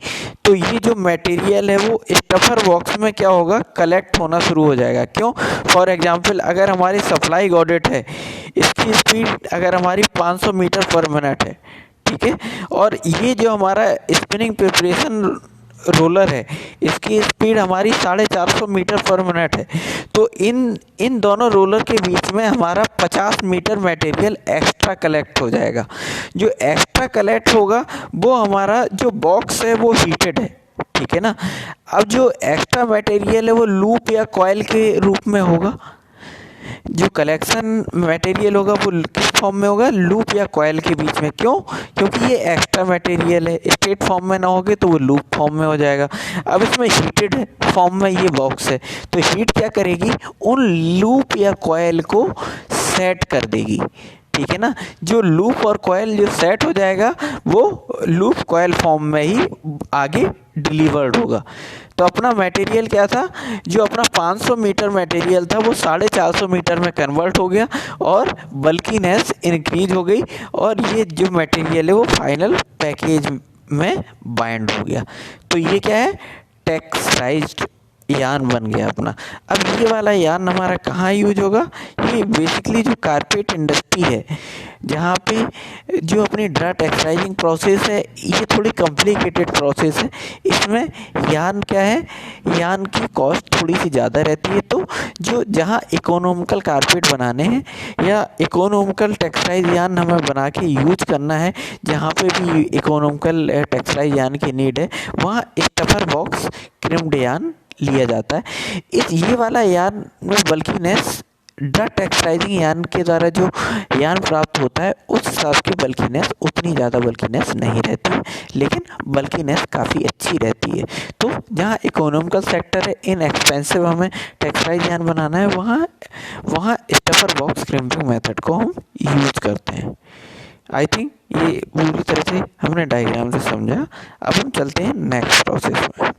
तो ये जो मटेरियल है वो स्टफर बॉक्स में क्या होगा, कलेक्ट होना शुरू हो जाएगा। क्यों? फॉर एग्जांपल अगर हमारी सप्लाई गॉडेट है, इसकी स्पीड अगर हमारी 500 मीटर पर मिनट है, ठीक है। और ये जो हमारा स्पिनिंग प्रिपरेशन रोलर है, इसकी स्पीड हमारी 450 मीटर पर मिनट है। तो इन इन दोनों रोलर के बीच में हमारा 50 मीटर मटेरियल एक्स्ट्रा कलेक्ट हो जाएगा। जो एक्स्ट्रा कलेक्ट होगा वो हमारा जो बॉक्स है वो हीटेड है, ठीक है ना। अब जो एक्स्ट्रा मटेरियल है वो लूप या कॉइल के रूप में होगा। जो कलेक्शन मटेरियल होगा वो किस फॉर्म में होगा, लूप या कॉइल के बीच में। क्यों? क्योंकि ये एक्स्ट्रा मटेरियल है, स्ट्रेट फॉर्म में ना होगे तो वो लूप फॉर्म में हो जाएगा। अब इसमें हीटेड फॉर्म में ये बॉक्स है, तो हीट क्या करेगी, उन लूप या कॉइल को सेट कर देगी, ठीक है ना। जो लूप और कॉइल जो सेट हो जाएगा वो लूप कॉइल फॉर्म में ही आगे डिलीवर्ड होगा। तो अपना मटेरियल क्या था, जो अपना 500 मीटर मटेरियल था वो 450 मीटर में कन्वर्ट हो गया और बल्कीनेस इंक्रीज हो गई, और ये जो मटेरियल है वो फाइनल पैकेज में बाइंड हो गया। तो ये क्या है, टेक्सटाइज्ड यार्न बन गया अपना। अब ये वाला यार्न हमारा कहाँ यूज होगा, ये बेसिकली जो कारपेट इंडस्ट्री है, जहाँ पे जो अपनी ड्रा टेक्सटाइजिंग प्रोसेस है, ये थोड़ी कॉम्प्लिकेटेड प्रोसेस है। इसमें यार्न क्या है, यार्न की कॉस्ट थोड़ी सी ज़्यादा रहती है। तो जो जहाँ इकोनॉमिकल कारपेट बनाने हैं या इकोनॉमिकल टेक्सटाइल यार्न हमें बना के यूज करना है, जहाँ पे भी इकोनॉमिकल टेक्सटाइल यार्न की नीड है, वहाँ स्टफर बॉक्स क्रिम्ड यार्न लिया जाता है। ये वाला यार्न में बल्कीनेस ड्रा टेक्सटाइजिंग यार्न के द्वारा जो यार्न प्राप्त होता है उस हिसाब की बल्कीनेस, उतनी ज़्यादा बल्कीनेस नहीं रहती है, लेकिन बल्कीनेस काफ़ी अच्छी रहती है। तो जहाँ इकोनॉमिकल सेक्टर है, इनएक्सपेंसिव हमें टेक्सटाइल यार्न बनाना है, वहाँ स्टफर बॉक्स क्रिम्पिंग मेथड को हम यूज करते हैं। आई थिंक ये पूरी तरह से हमने डायग्राम से समझा। अब हम चलते हैं नेक्स्ट प्रोसेस में।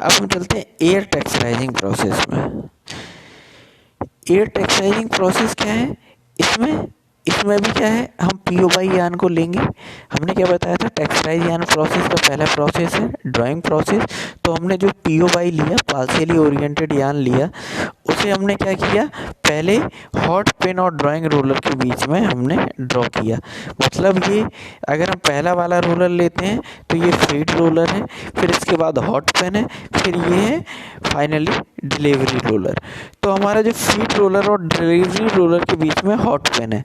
अब हम चलते हैं एयर टेक्सटाइजिंग प्रोसेस में। एयर टेक्सटाइजिंग प्रोसेस क्या है, इसमें भी क्या है, हम पीओवाई यार्न को लेंगे। हमने क्या बताया था, टेक्सटाइल यार्न प्रोसेस का पहला प्रोसेस है ड्राइंग प्रोसेस। तो हमने जो पीओवाई लिया, पार्शियली ओरिएंटेड यार्न लिया, उसे हमने क्या किया, पहले हॉट पेन और ड्राइंग रोलर के बीच में हमने ड्रॉ किया। मतलब ये अगर हम पहला वाला रोलर लेते हैं तो ये फीड रोलर है, फिर इसके बाद हॉट पेन है, फिर ये है फाइनली डिलीवरी रोलर। तो हमारा जो फीड रोलर और डिलीवरी रोलर के बीच में हॉट पेन है,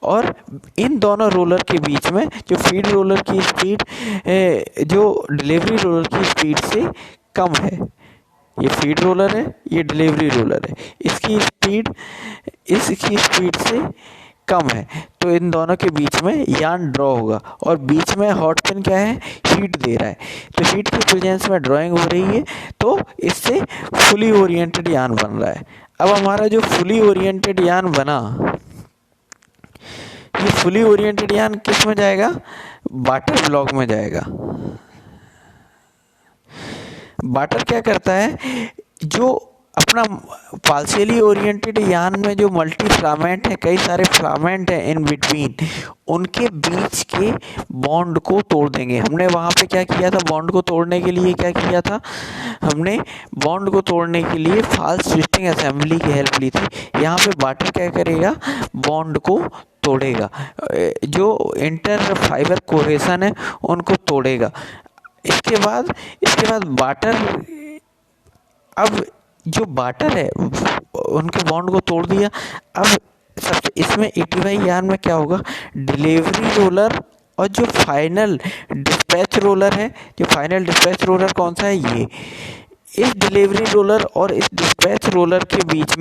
और इन दोनों रोलर के बीच में जो फीड रोलर की स्पीड जो डिलीवरी रोलर की स्पीड से कम है, ये फीड रोलर है, ये डिलीवरी रोलर है, इसकी स्पीड से कम है। तो इन दोनों के बीच में यार्न ड्रॉ होगा, और बीच में हॉट पेन क्या है, हीट दे रहा है। तो हीट की प्रेजेंस में ड्राइंग हो रही है, तो इससे फुली ओरिएंटेड यार्न बन रहा है। अब हमारा जो फुली ओरिएंटेड यार्न बना, ये फुली ओरिएंटेड यार्न किस में जाएगा, वाटर ब्लॉक में जाएगा। वाटर क्या करता है, जो अपना पार्शियली ओरिएंटेड यार्न में जो मल्टी फिलामेंट है, कई सारे फिलामेंट हैं इन बिटवीन, उनके बीच के बॉन्ड को तोड़ देंगे। हमने वहाँ पे क्या किया था, बॉन्ड को तोड़ने के लिए क्या किया था, हमने बॉन्ड को तोड़ने के लिए फास्ट ट्विस्टिंग असेंबली की हेल्प ली थी। यहाँ पे वाटर क्या करेगा, बॉन्ड को तोड़ेगा, जो इंटर फाइबर कोहेशन है उनको तोड़ेगा। इसके बाद वाटर, अब जो वाटर है उनके बॉन्ड को तोड़ दिया। अब सबसे इसमें 85 यार्न में क्या होगा, डिलीवरी रोलर और जो फाइनल डिस्पैच रोलर है, जो फाइनल डिस्पैच रोलर कौन सा है, ये इस डिलीवरी रोलर और इस डिस्पैच रोलर के बीच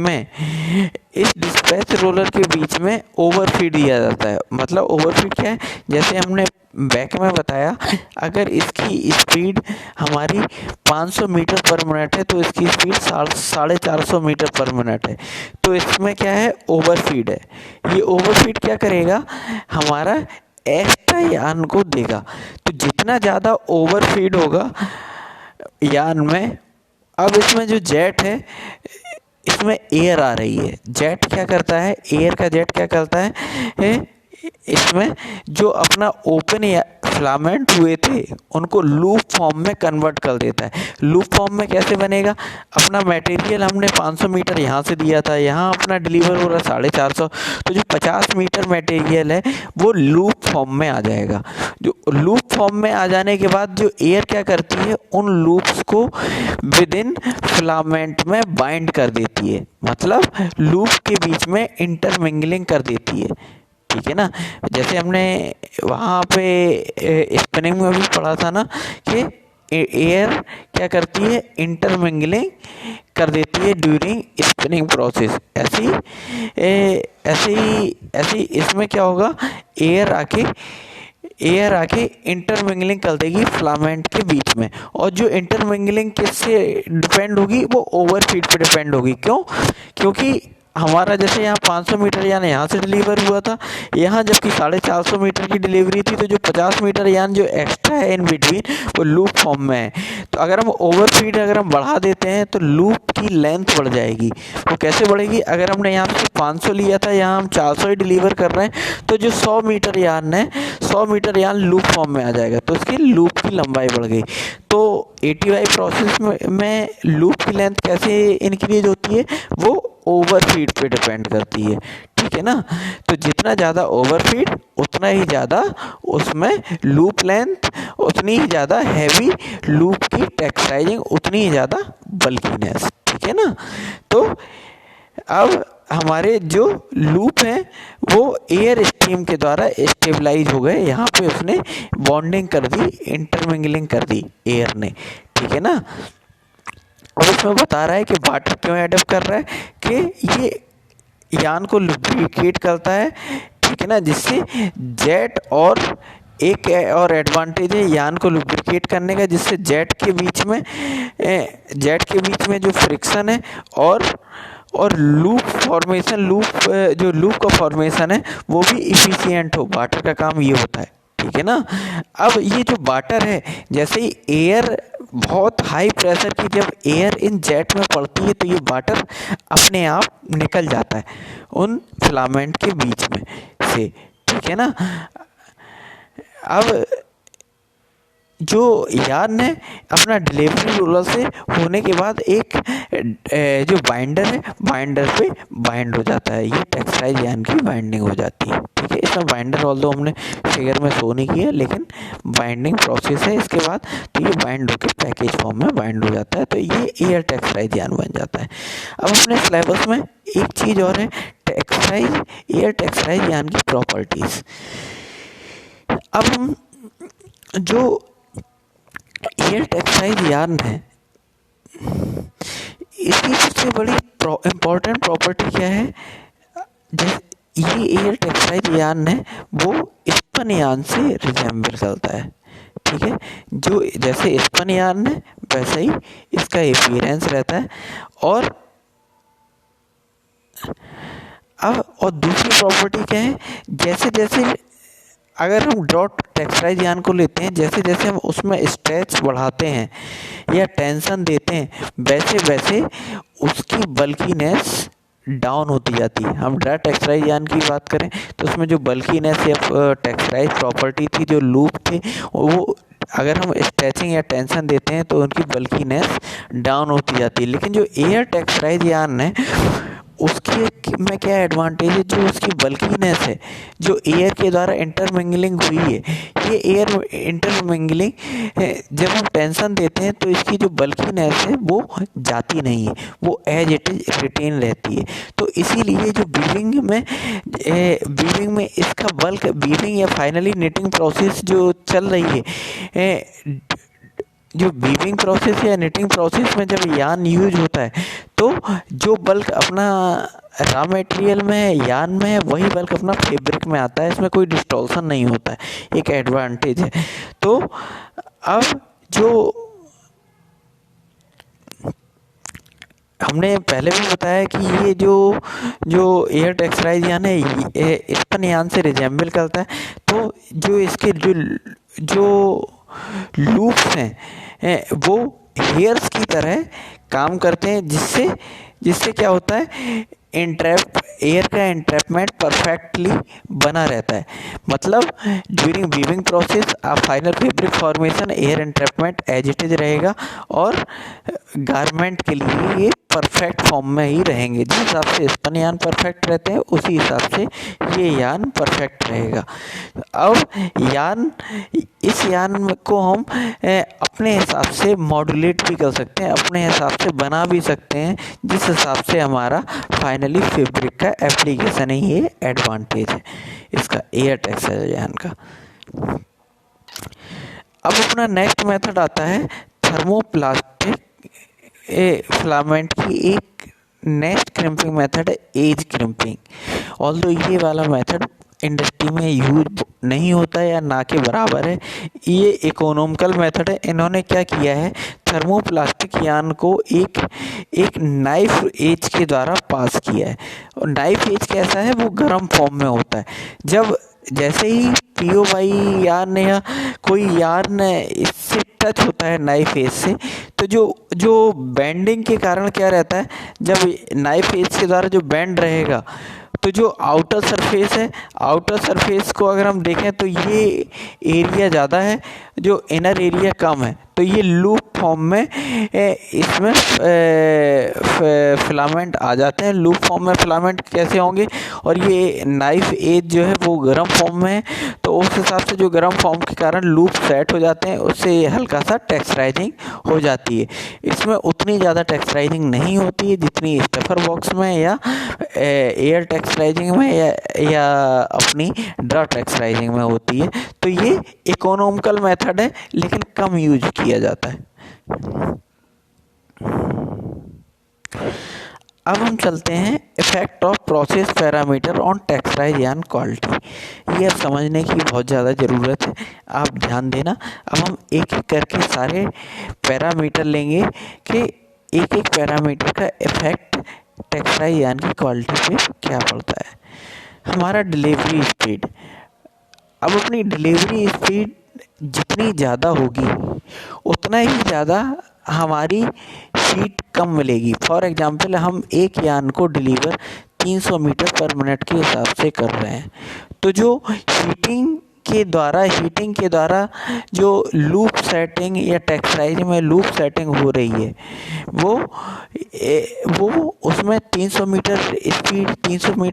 में ओवरफीड दिया जाता है। मतलब ओवरफीड क्या है, जैसे हमने बैक में बताया, अगर इसकी स्पीड हमारी 500 मीटर पर मिनट है तो इसकी स्पीड 450 मीटर पर मिनट है। तो इसमें क्या है, ओवरफीड है। ये ओवरफीड क्या करेगा, हमारा एक्स्ट्रा यार्न को देगा। तो जितना ज़्यादा ओवरफीड होगा यार्न में, अब इसमें जो जेट है, इसमें एयर आ रही है, जेट क्या करता है, एयर का जेट क्या करता है, इसमें जो अपना ओपन फिलामेंट हुए थे उनको लूप फॉर्म में कन्वर्ट कर देता है। लूप फॉर्म में कैसे बनेगा? अपना मटेरियल हमने 500 मीटर यहाँ से दिया था, यहाँ अपना डिलीवर हो रहा 450, तो जो 50 मीटर मटेरियल है वो लूप फॉर्म में आ जाएगा। जो लूप फॉर्म में आ जाने के बाद जो एयर क्या करती है, उन लूप्स को विद इन फिलामेंट में बाइंड कर देती है, मतलब लूप के बीच में इंटरमिंगलिंग कर देती है। ठीक है ना? जैसे हमने वहाँ पे स्पिनिंग में भी पढ़ा था ना कि एयर क्या करती है, इंटरमिंगलिंग कर देती है ड्यूरिंग स्पिनिंग प्रोसेस। ऐसे ही इसमें क्या होगा, एयर आके इंटरमिंगलिंग कर देगी फिलामेंट के बीच में। और जो इंटरमिंगलिंग किससे डिपेंड होगी, वो ओवरफीड पे डिपेंड होगी। क्यों? क्योंकि हमारा जैसे यहाँ 500 मीटर यान यहाँ से डिलीवर हुआ था, यहाँ जबकि 450 मीटर की डिलीवरी थी, तो जो 50 मीटर यान जो एक्स्ट्रा है इन बिटवीन, वो लूप फॉर्म में है। तो अगर हम ओवरफीड अगर हम बढ़ा देते हैं तो लूप की लेंथ बढ़ जाएगी। वो कैसे बढ़ेगी? अगर हमने यहाँ से 500 लिया था, यहाँ हम 400 ही डिलीवर कर रहे हैं, तो जो 100 मीटर यान है, 100 मीटर यान लूप फॉर्म में आ जाएगा, तो इसकी लूप की लंबाई बढ़ गई। तो ATY प्रोसेस में लूप की लेंथ कैसे इंक्रीज होती है, वो ओवरफीड पे डिपेंड करती है। ठीक है ना? तो जितना ज़्यादा ओवरफीड उतना ही ज़्यादा उसमें लूप लेंथ, उतनी ही ज़्यादा हैवी लूप की टेक्सटाइजिंग, उतनी ही ज़्यादा बल्कीनेस। ठीक है ना? तो अब हमारे जो लूप हैं वो एयर स्ट्रीम के द्वारा स्टेबलाइज हो गए। यहाँ पे उसने बॉन्डिंग कर दी, इंटरमिंगलिंग कर दी एयर ने। ठीक है ना? और इसमें बता रहा है कि वाटर क्यों एडप्ट कर रहा है, कि ये यान को लुब्रिकेट करता है। ठीक है ना? जिससे जेट, और एक और एडवांटेज है यान को लुब्रिकेट करने का, जिससे जेट के बीच में जो फ्रिक्शन है और लूप फॉर्मेशन, जो लूप का फॉर्मेशन है वो भी इफिशिएंट हो। वाटर का काम ये होता है। ठीक है ना? अब ये जो वाटर है, जैसे ही एयर बहुत हाई प्रेशर की जब एयर इन जेट में पड़ती है, तो ये वाटर अपने आप निकल जाता है उन फिलामेंट के बीच में से। ठीक है ना? अब जो यान है अपना डिलीवरी रोलर से होने के बाद एक जो बाइंडर है, बाइंडर पे बाइंड हो जाता है। ये टेक्सटाइल यान की बाइंडिंग हो जाती है। ठीक है? इसमें बाइंडर ऑल्दो हमने फिगर में शो नहीं किया, लेकिन बाइंडिंग प्रोसेस है इसके बाद, तो ये बाइंड होकर पैकेज फॉर्म में बाइंड हो जाता है, तो ये एयर टेक्सटाइल यान बन जाता है। अब अपने सिलेबस में एक चीज़ और है, एयर टेक्सटाइल यान की प्रॉपर्टीज़। अब हम जो एयर टेक्सटाइल यान है, इसकी सबसे बड़ी इम्पोर्टेंट प्रॉपर्टी क्या है? ये एयर टेक्सटाइल यान है वो स्पन यान से रिजेंबल करता है। ठीक है? जो जैसे स्पन यान है वैसे ही इसका अपीयरेंस रहता है। और दूसरी प्रॉपर्टी क्या है, जैसे जैसे अगर हम डॉट टेक्सटाइल यान को लेते हैं, जैसे जैसे हम उसमें स्ट्रेच बढ़ाते हैं या टेंशन देते हैं, वैसे वैसे उसकी बल्कीनेस डाउन होती जाती है। हम ड्राई टेक्सटाइल यान की बात करें तो उसमें जो बल्कीनेस या टेक्सटाइल प्रॉपर्टी थी, जो लूप थे, वो अगर हम स्ट्रेचिंग या टेंशन देते हैं तो उनकी बल्कीनेस डाउन होती जाती है। लेकिन जो एयर टेक्सटाइल यान है उसकी में क्या एडवांटेज है, जो उसकी बल्कीनेस है, जो एयर के द्वारा इंटरमिंगलिंग हुई है, ये एयर इंटरमिंगलिंग जब हम टेंशन देते हैं तो इसकी जो बल्कीनेस है वो जाती नहीं है, वो एज इट इज रिटेन रहती है। तो इसीलिए जो बीविंग में इसका बल्क, बीविंग या फाइनली निटिंग प्रोसेस जो चल रही है, जो बीविंग प्रोसेस या निटिंग प्रोसेस में जब यान यूज होता है, तो जो बल्क अपना रॉ मटेरियल में है, यान में है, वही बल्क अपना फैब्रिक में आता है। इसमें कोई डिस्टॉर्शन नहीं होता है, एक एडवांटेज है। तो अब जो हमने पहले भी बताया कि ये जो एयर टेक्सटाइल यान है ये स्पन यान से रिजेंबल करता है। तो जो इसके जो लूप्स हैं वो हेयर्स की तरह काम करते हैं, जिससे क्या होता है, एयर का एंट्रैपमेंट परफेक्टली बना रहता है। मतलब during weaving process final fabric formation air entrapment as it is रहेगा और गारमेंट के लिए ये परफेक्ट फॉर्म में ही रहेंगे। जिस हिसाब से स्पन यान परफेक्ट रहते हैं उसी हिसाब से ये यान परफेक्ट रहेगा। अब यान इस यान को हम अपने हिसाब से मॉड्यूलेट भी कर सकते हैं, अपने हिसाब से बना भी सकते हैं, जिस हिसाब से हमारा फाइनली फैब्रिक का एप्लीकेशन ही ये एडवांटेज है इसका एयर टेक्सटाइल यान का। अब अपना नेक्स्ट मेथड आता है थर्मोप्लास्टिक फिलामेंट की एक नेक्स्ट क्रिम्पिंग मेथड है एज क्रिम्पिंग। ऑल्दो ये वाला मेथड इंडस्ट्री में यूज नहीं होता है या ना के बराबर है, ये इकोनॉमिकल मेथड है। इन्होंने क्या किया है, थर्मोप्लास्टिक यान को एक नाइफ एज के द्वारा पास किया है। और नाइफ एज कैसा है, वो गर्म फॉर्म में होता है। जब जैसे ही POY यान या कोई यान इससे टच होता है नाइफ एज से, तो जो बेंडिंग के कारण क्या रहता है, जब नाइफ एज के द्वारा जो बेंड रहेगा तो जो आउटर सरफेस है, आउटर सरफेस को अगर हम देखें तो ये एरिया ज़्यादा है, जो इनर एरिया कम है। तो ये लूप फॉर्म में इसमें फिलामेंट आ जाते हैं। लूप फॉर्म में फिलामेंट कैसे होंगे, और ये नाइफ एज जो है वो गर्म फॉर्म में है, तो उस हिसाब से जो गर्म फॉर्म के कारण लूप सेट हो जाते हैं, उससे हल्का सा टेक्सचराइजिंग हो जाती है। इसमें उतनी ज़्यादा टेक्सचराइजिंग नहीं होती है जितनी स्टफर बॉक्स में या एयर टेक्सचराइजिंग में या अपनी ड्रा टेक्सचराइजिंग में होती है। तो ये इकोनॉमिकल मेथड है लेकिन कम यूज किया जाता है। अब हम चलते हैं effect of process parameter on textile यान क्वालिटी। ये अब समझने की बहुत ज़्यादा ज़रूरत है, आप ध्यान देना। अब हम एक एक करके सारे पैरामीटर लेंगे कि एक एक पैरामीटर का इफेक्ट टेक्सटाइल यान की क्वालिटी पे क्या पड़ता है। हमारा डिलीवरी स्पीड, अब अपनी डिलीवरी स्पीड जितनी ज़्यादा होगी उतना ही ज़्यादा हमारी शीट कम मिलेगी। फॉर एग्जांपल हम एक यान को डिलीवर 300 मीटर पर मिनट के हिसाब से कर रहे हैं, तो जो हीटिंग के द्वारा जो लूप सेटिंग या टेक्सटाइल में लूप सेटिंग हो रही है वो उसमें 300 मीटर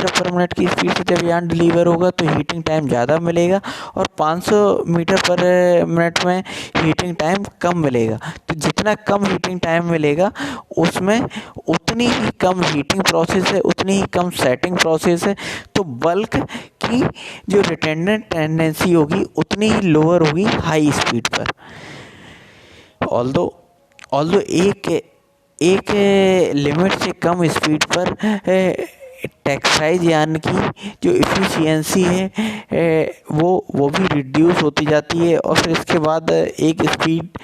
पर मिनट की स्पीड से जब यान डिलीवर होगा तो हीटिंग टाइम ज़्यादा मिलेगा, और 500 मीटर पर मिनट में हीटिंग टाइम कम मिलेगा। तो जितना कम हीटिंग टाइम मिलेगा उसमें उतनी ही कम हीटिंग प्रोसेस है, उतनी ही कम सेटिंग प्रोसेस है, तो बल्क की जो रिटेंडेंट टेंडेंसी होगी उतनी ही लोअर होगी हाई स्पीड पर। ऑल्दो एक लिमिट से कम स्पीड पर टेक्सटाइल यान की जो इफ़िशियंसी है वो भी रिड्यूस होती जाती है, और फिर इसके बाद एक स्पीड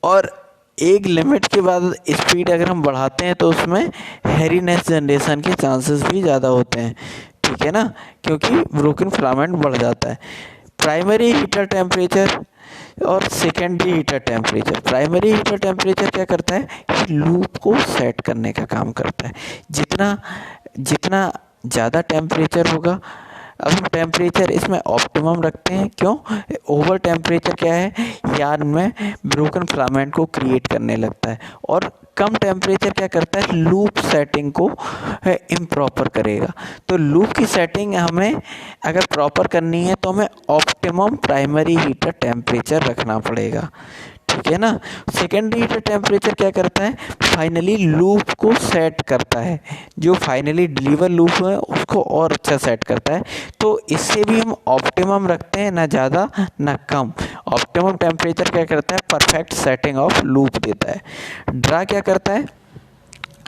और एक लिमिट के बाद स्पीड अगर हम बढ़ाते हैं तो उसमें हैरीनेस जनरेशन के चांसेस भी ज़्यादा होते हैं, ठीक है ना, क्योंकि ब्रोकन फिलामेंट बढ़ जाता है। प्राइमरी हीटर टेम्परेचर और secondary heater temperature. Primary heater temperature क्या करता है, लूप को सेट करने का काम करता है। जितना ज़्यादा टेम्परेचर होगा, अब हम टेम्परेचर इसमें ऑप्टिमम रखते हैं, क्यों, ओवर टेम्परेचर क्या है, यान में ब्रोकन फिलामेंट को क्रिएट करने लगता है, और कम टेम्परेचर क्या करता है, लूप सेटिंग को इम्प्रॉपर करेगा। तो लूप की सेटिंग हमें अगर प्रॉपर करनी है तो हमें ऑप्टिमम प्राइमरी हीटर टेम्परेचर रखना पड़ेगा, ठीक है ना। सेकेंडरी हीटर टेम्परेचर क्या करता है, फाइनली लूप को सेट करता है, जो फाइनली डिलीवर लूप है उसको और अच्छा सेट करता है। तो इससे भी हम ऑप्टिमम रखते हैं, ना ज़्यादा ना कम। ऑप्टिमम टेम्परेचर क्या करता है, परफेक्ट सेटिंग ऑफ लूप देता है। ड्रा क्या करता है,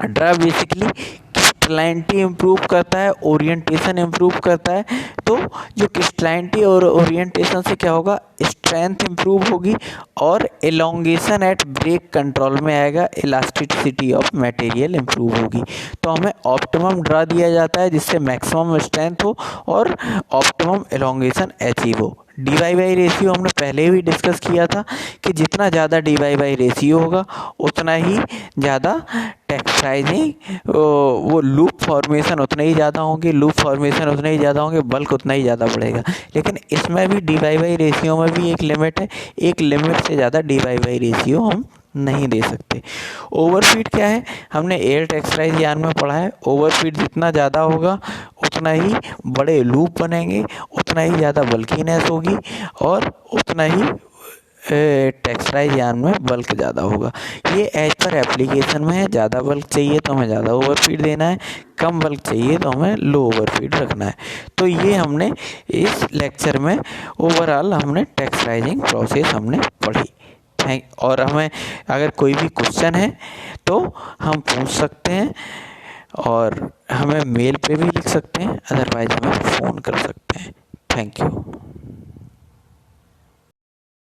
ड्रा बेसिकली क्रिस्टलाइनिटी इम्प्रूव करता है, ओरिएंटेशन इम्प्रूव करता है। तो जो क्रिस्टलाइनिटी और ओरिएंटेशन से क्या होगा, स्ट्रेंथ इम्प्रूव होगी, और एलोंगेशन एट ब्रेक कंट्रोल में आएगा, इलास्टिसिटी ऑफ मटेरियल इम्प्रूव होगी। तो हमें ऑप्टिमम ड्रा दिया जाता है जिससे मैक्सिमम स्ट्रेंथ हो और ऑप्टिमम एलोंगेशन अचीव हो। डी वाई बाई रेशियो हमने पहले भी डिस्कस किया था कि जितना ज़्यादा डी वाई बाई रेशियो होगा उतना ही ज़्यादा टेक्सटाइजिंग वो लूप फॉर्मेशन उतना ही ज़्यादा होंगे, लूप फॉर्मेशन उतना ही ज़्यादा होंगे, बल्क उतना ही ज़्यादा बढ़ेगा। लेकिन इसमें भी डी वाई बाई रेशियो में भी एक लिमिट है, एक लिमिट से ज़्यादा डी वाई बाई रेशियो हम नहीं दे सकते। ओवरफीड क्या है, हमने एयर टेक्सटाइज यार्न में पढ़ा है, ओवरफीड जितना ज़्यादा होगा उतना ही बड़े लूप बनेंगे, उतना ही ज़्यादा बल्कीनेस होगी और उतना ही टेक्सटाइज यार्न में बल्क ज़्यादा होगा। ये एज पर एप्लीकेशन में है, ज़्यादा बल्क चाहिए तो हमें ज़्यादा ओवरफीड देना है, कम बल्क चाहिए तो हमें लो ओवरफीड रखना है। तो ये हमने इस लेक्चर में ओवरऑल हमने टेक्सटाइजिंग प्रोसेस हमने पढ़ी। और हमें अगर कोई भी क्वेश्चन है तो हम पूछ सकते हैं और हमें मेल पे भी लिख सकते हैं, अदरवाइज हमें फ़ोन कर सकते हैं। Thank you.